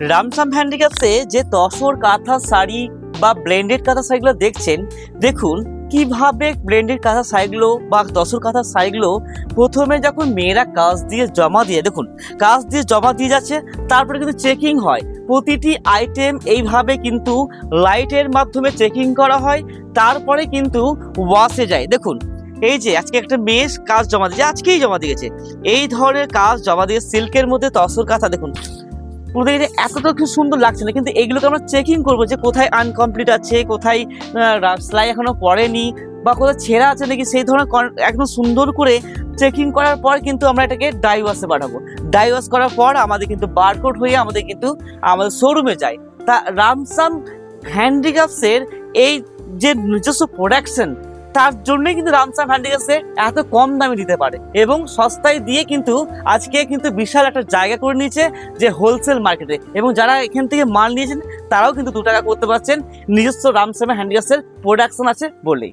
রামসাম হ্যান্ডিক্রাফটসে যে তসর কাঁথা শাড়ি বা ব্লেন্ডেড কাঁথা শাড়িগুলো দেখছেন, দেখুন কিভাবে ব্লেন্ডেড কাঁথা শাড়িগুলো বা তসর কাঁথা শাড়িগুলো প্রথমে যখন মেয়েরা কাজ দিয়ে জমা দিয়ে দেখুন কাজ দিয়ে জমা দিয়ে যাচ্ছে, তারপরে কিন্তু চেকিং হয়। প্রতিটি আইটেম এইভাবে কিন্তু লাইটের মাধ্যমে চেকিং করা হয়, তারপরে কিন্তু ওয়াশে যায়। দেখুন এই যে আজকে একটা মেয়ে কাজ জমা দিয়েছে, আজকেই জমা দিয়েছে, এই ধরনের কাজ জমা দিয়ে সিল্কের মধ্যে তসর কাঁথা দেখুন পুরো দেখে এতটা কি সুন্দর লাগছে না, কিন্তু এগুলোকে আমরা চেকিং করবো যে কোথায় আনকমপ্লিট আছে, কোথায় সেলাই এখনো পড়েনি বা কোথায় ছেঁড়া আছে নাকি, সেই ধরনের একদম সুন্দর করে চেকিং করার পর কিন্তু আমরা এটাকে ডাই ওয়াশে পাঠাবো। ডাই ওয়াশ করার পর আমাদের কিন্তু বারকোড হয়ে আমাদের কিন্তু আমাদের শোরুমে যায়। তা রামসাম হ্যান্ডিক্রাফটসের এই যে নিজস্ব প্রোডাকশন, তার জন্যই কিন্তু রামসাম হ্যান্ডিক্রাফটসে এত কম দামে দিতে পারে এবং সস্তায় দিয়ে কিন্তু আজকে কিন্তু বিশাল একটা জায়গা করে নিয়েছে যে হোলসেল মার্কেটে। এবং যারা এখান থেকে মাল নিয়েছেন তারাও কিন্তু 2 টাকা করতে পারছেন, নিজস্ব রামসাম হ্যান্ডিক্রাফটসের প্রোডাকশন আছে বলেই।